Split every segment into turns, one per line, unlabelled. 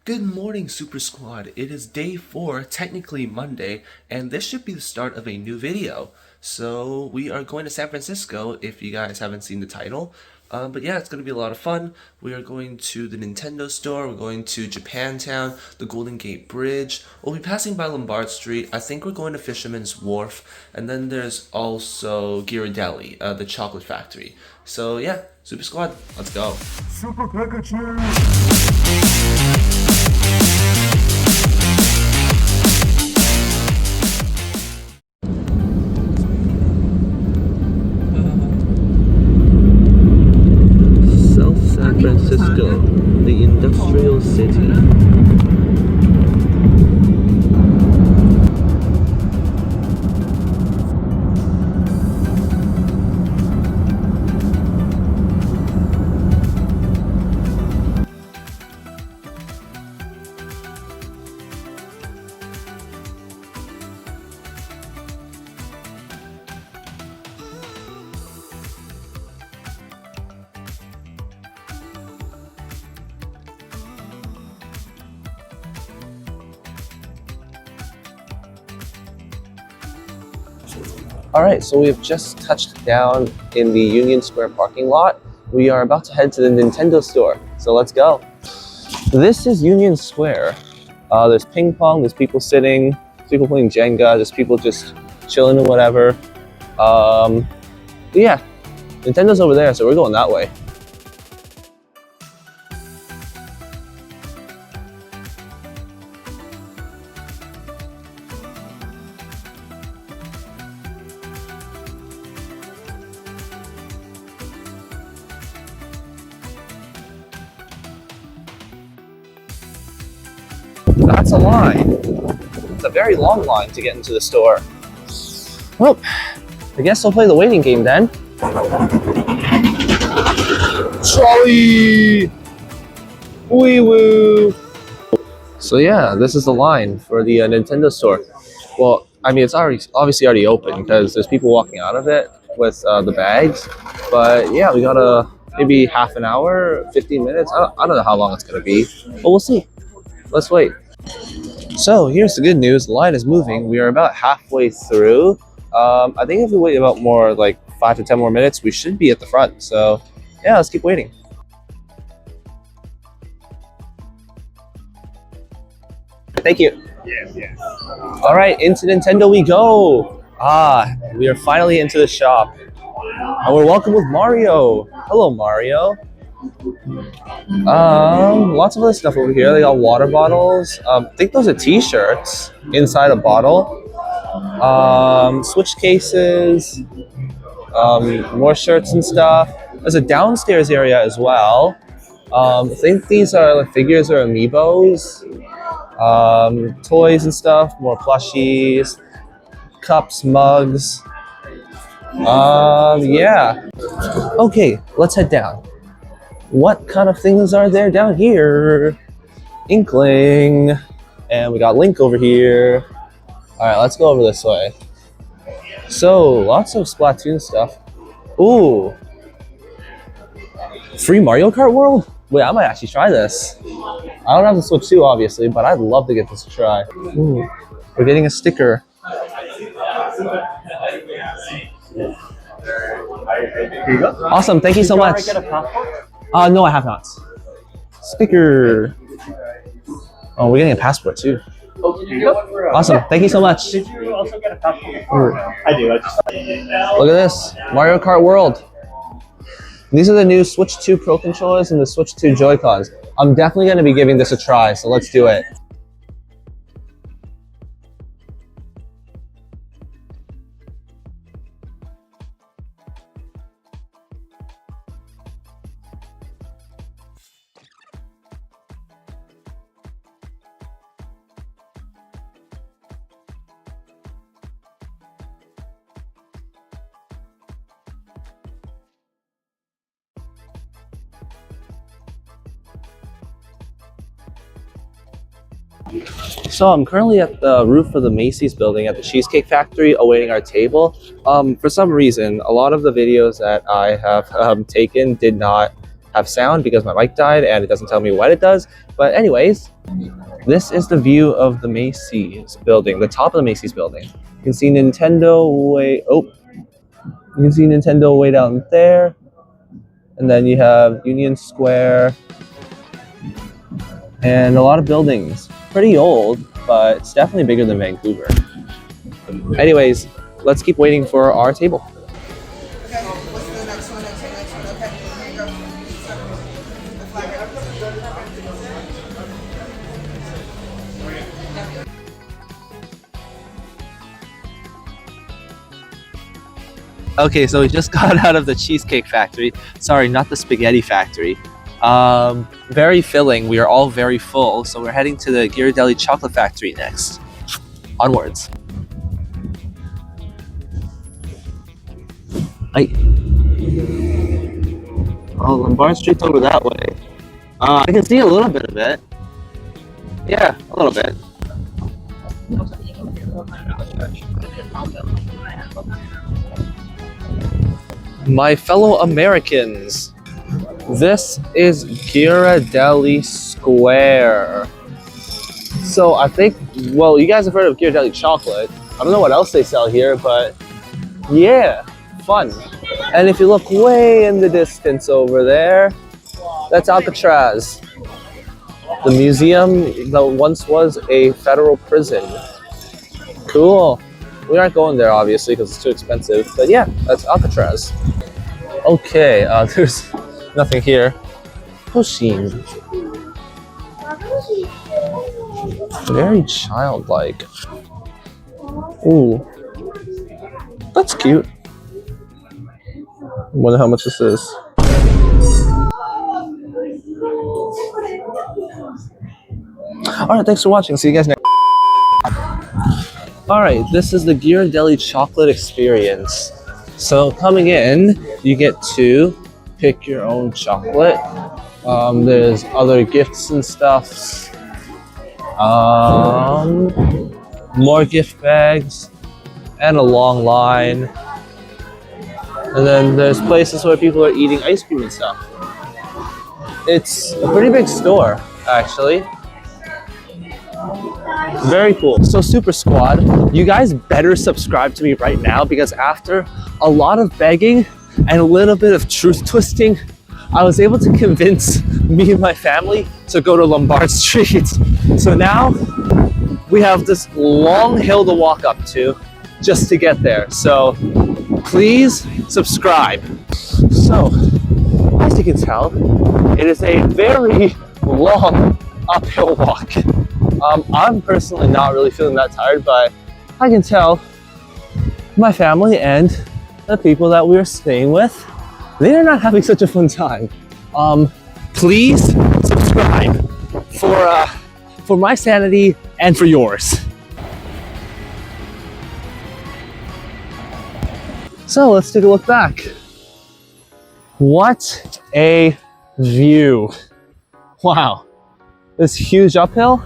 Good morning, Super Squad. It is day 4, technically Monday, and this should be the start of a new video. So we are going to San Francisco, if you guys haven't seen the title. But yeah, it's going to be a lot of fun. We are going to the Nintendo store, we're going to Japantown, the Golden Gate Bridge. We'll be passing by Lombard Street. I think we're going to Fisherman's Wharf. And then there's also Ghirardelli, the chocolate factory. So yeah, Super Squad, let's go.
Super Pikachu!
South San Francisco, the industrial city. Alright, so we have just touched down in the Union Square parking lot. We are about to head to the Nintendo store, so let's go. This is Union Square. There's ping pong, there's people sitting, there's people playing Jenga, there's people just chilling or whatever. But yeah, Nintendo's over there, so we're going that way. That's a line. It's a very long line to get into the store. Well, I guess I'll play the waiting game then. Trolley! Wee woo! So yeah, this is the line for the Nintendo store. Well, I mean, it's obviously already open because there's people walking out of it with the bags. But yeah, we got maybe half an hour, 15 minutes. I don't know how long it's gonna be, but we'll see. Let's wait. So here's the good news, the line is moving. We are about halfway through. I think if we wait about more like 5 to 10 more minutes, we should be at the front. So yeah, let's keep waiting. Thank you.
Yeah.
All right, into Nintendo we go. We are finally into the shop. And we're welcome with Mario. Hello, Mario. Lots of other stuff over here. They got water bottles. I think those are t-shirts inside a bottle. Switch cases. More shirts and stuff. There's a downstairs area as well. I think these are like figures or amiibos. Toys and stuff. More plushies. Cups, mugs. Yeah. Okay, let's head down. What kind of things are there down here? Inkling. And we got Link over here. Alright, let's go over this way. So, lots of Splatoon stuff. Ooh. Free Mario Kart World? Wait, I might actually try this. I don't have the Switch 2, obviously, but I'd love to give this a try. Ooh. We're getting a sticker.
Here you go.
Awesome, thank you so much.
Did you already get a passport?
No, I have not. Sticker. Oh, we're getting a passport too.
Oh, did you get one for
Awesome, thank you so much.
Did you also get a passport? I do. I just.
Look at this, Mario Kart World. These are the new Switch 2 Pro controllers and the Switch 2 Joy-Cons. I'm definitely going to be giving this a try, so let's do it. So I'm currently at the roof of the Macy's building at the Cheesecake Factory awaiting our table. For some reason, a lot of the videos that I have taken did not have sound because my mic died and it doesn't tell me what it does. But anyways, this is the view of the Macy's building, the top of the Macy's building. You can see Nintendo way down there. And then you have Union Square and a lot of buildings. Pretty old, but it's definitely bigger than Vancouver. Anyways, let's keep waiting for our table.
Okay, what's the next one? Okay, here you go. The flag.
Okay, so we just got out of the Cheesecake Factory. Sorry, not the Spaghetti Factory. Very filling. We are all very full, so we're heading to the Ghirardelli Chocolate Factory next. Onwards. Oh, Lombard Street's over that way. I can see a little bit of it. Yeah, a little bit. My fellow Americans, this is Ghirardelli Square. So I think, well, you guys have heard of Ghirardelli chocolate. I don't know what else they sell here, but yeah, fun. And if you look way in the distance over there, that's Alcatraz, the museum that once was a federal prison. Cool. We aren't going there, obviously, because it's too expensive. But yeah, that's Alcatraz. Okay, there's nothing here. Pushing. Very childlike. Ooh. That's cute. I wonder how much this is. Alright, thanks for watching. See you guys next. Alright, this is the Ghirardelli chocolate experience. So coming in, you get to pick your own chocolate. There's other gifts and stuff. More gift bags and a long line. And then there's places where people are eating ice cream and stuff. It's a pretty big store, actually. Very cool. So Super Squad, you guys better subscribe to me right now, because after a lot of begging and a little bit of truth twisting, I was able to convince me and my family to go to Lombard Street. So now we have this long hill to walk up to just to get there. So please subscribe. So as you can tell, it is a very long uphill walk. I'm personally not really feeling that tired, but I can tell my family and the people that we're staying with, they are not having such a fun time. Please subscribe for my sanity and for yours. So let's take a look back. What a view. Wow, this huge uphill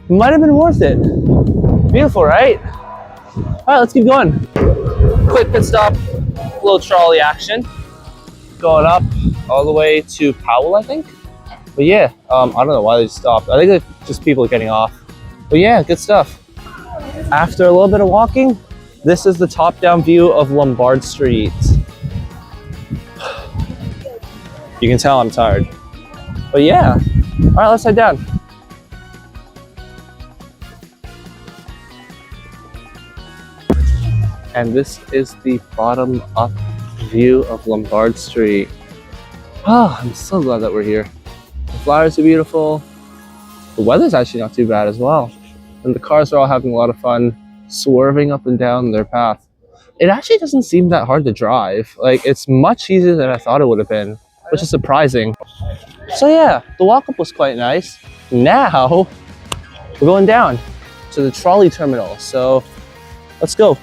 might have been worth it. Beautiful, right? All right, let's keep going. Quick pit stop, little trolley action. Going up all the way to Powell, I think. But yeah, I don't know why they stopped. I think it's just people getting off. But yeah, good stuff. After a little bit of walking, this is the top-down view of Lombard Street. You can tell I'm tired. But yeah, all right, let's head down. And this is the bottom-up view of Lombard Street. Oh, I'm so glad that we're here. The flowers are beautiful. The weather's actually not too bad as well. And the cars are all having a lot of fun swerving up and down their path. It actually doesn't seem that hard to drive. Like, it's much easier than I thought it would have been, which is surprising. So yeah, the walk-up was quite nice. Now, we're going down to the trolley terminal. So, let's go.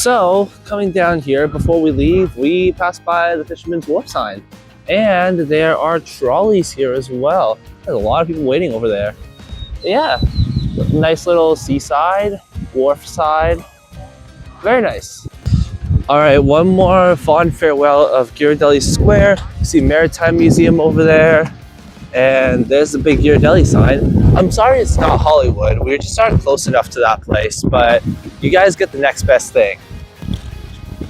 So, coming down here, before we leave, we pass by the Fisherman's Wharf sign. And there are trolleys here as well. There's a lot of people waiting over there. Yeah, nice little seaside, wharf side. Very nice. All right, one more fond farewell of Ghirardelli Square. You see Maritime Museum over there. And there's the big Ghirardelli sign. I'm sorry it's not Hollywood. We just aren't close enough to that place, but you guys get the next best thing.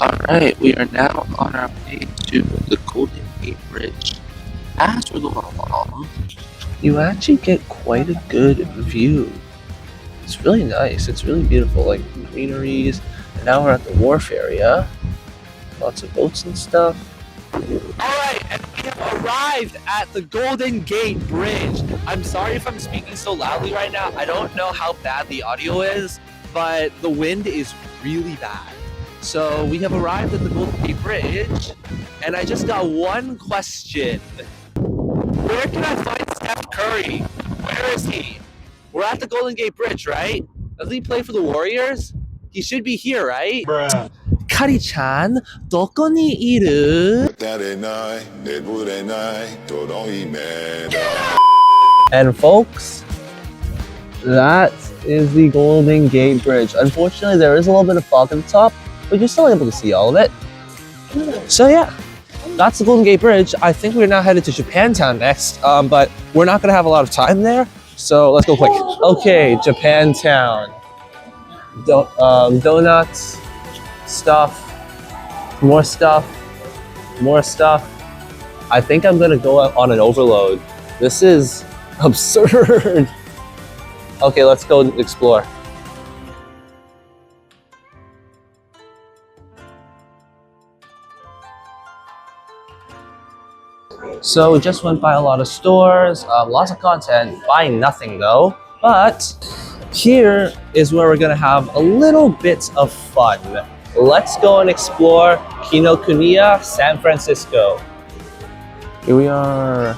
All right, we are now on our way to the Golden Gate Bridge. As we're going along, you actually get quite a good view. It's really nice. It's really beautiful, like greeneries. And now we're at the wharf area. Lots of boats and stuff. Alright, and we have arrived at the Golden Gate Bridge. I'm sorry if I'm speaking so loudly right now. I don't know how bad the audio is, but the wind is really bad. So we have arrived at the Golden Gate Bridge, and I just got one question. Where can I find Steph Curry? Where is he? We're at the Golden Gate Bridge, right? Doesn't he play for the Warriors? He should be here, right?
Bruh.
Kari-chan, doko ni iru? And folks, that is the Golden Gate Bridge. Unfortunately, there is a little bit of fog at the top, but you're still able to see all of it. So yeah, that's the Golden Gate Bridge. I think we're now headed to Japantown next, but we're not gonna have a lot of time there, so let's go quick. Okay, Japantown. Donuts, stuff, more stuff, more stuff. I think I'm gonna go on an overload. This is absurd. Okay, let's go explore. So we just went by a lot of stores, lots of content, buying nothing though, but here is where we're gonna have a little bit of fun. Let's go and explore Kinokuniya, San Francisco. Here we are,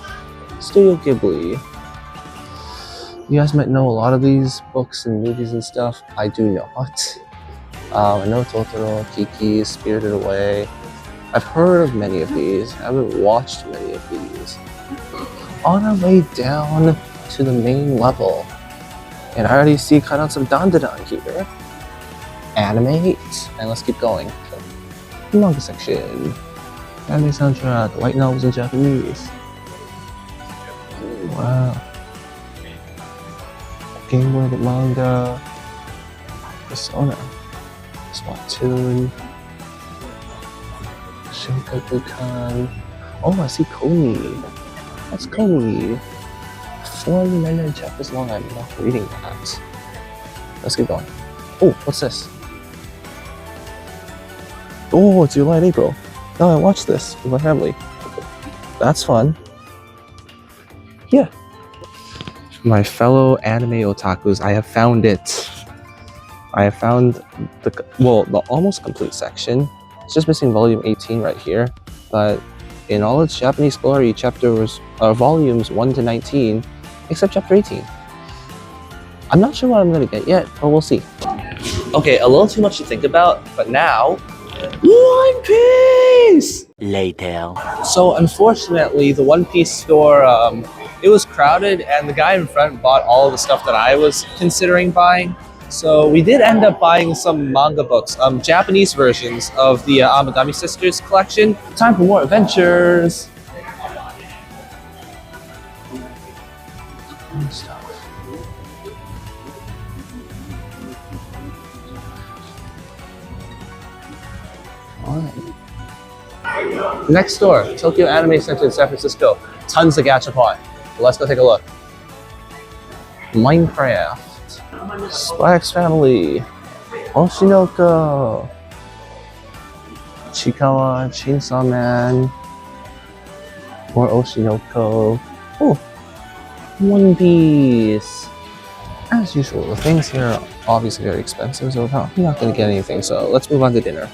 Studio Ghibli. You guys might know a lot of these books and movies and stuff. I do not. I know Totoro, Kiki, Spirited Away. I've heard of many of these. I haven't watched many of these. On our way down to the main level, and I already see kind of some dandadan here. Animate, and let's keep going. Manga section. Anime soundtrack, light novels in Japanese. Wow. Game World manga. Persona. Splatoon. Shinkaku-kan. Oh, I see Komi. That's Komi. 499 chapters long. I'm not reading that. Let's keep going. Oh, what's this? Oh, it's July and April. Now I watch this with my family. That's fun. Yeah. My fellow anime otakus, I have found it. I have found the almost complete section. It's just missing volume 18 right here. But in all its Japanese glory, chapters, volumes 1 to 19, except chapter 18. I'm not sure what I'm gonna get yet, but we'll see. Okay, a little too much to think about, but now, One Piece!
Later.
So unfortunately, the One Piece store, it was crowded and the guy in front bought all of the stuff that I was considering buying. So we did end up buying some manga books, Japanese versions of the Amagami Sisters collection. Time for more adventures! Stuff. Next door, Tokyo Anime Center in San Francisco. Tons of gachapon. Let's go take a look. Minecraft. Spy X Family. Oshinoko. Chikawa, Chainsaw Man. More Oshinoko. Oh, One Piece. As usual, the things here are obviously very expensive, so we're not going to get anything, so let's move on to dinner.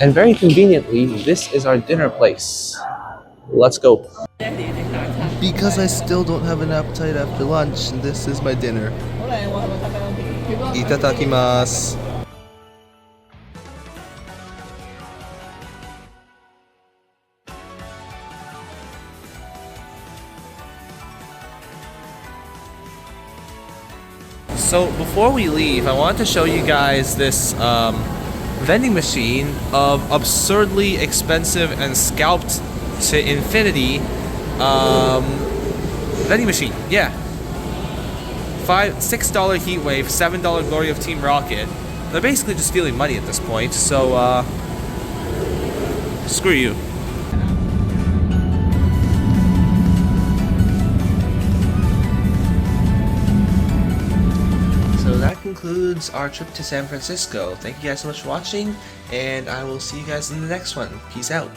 And very conveniently, this is our dinner place. Let's go. Because I still don't have an appetite after lunch, this is my dinner. Itadakimasu. So before we leave, I wanted to show you guys this vending machine of absurdly expensive and scalped to infinity vending machine. Yeah. $6 Heat Wave, $7 Glory of Team Rocket. They're basically just stealing money at this point, so screw you. So that concludes our trip to San Francisco. Thank you guys so much for watching, and I will see you guys in the next one. Peace out.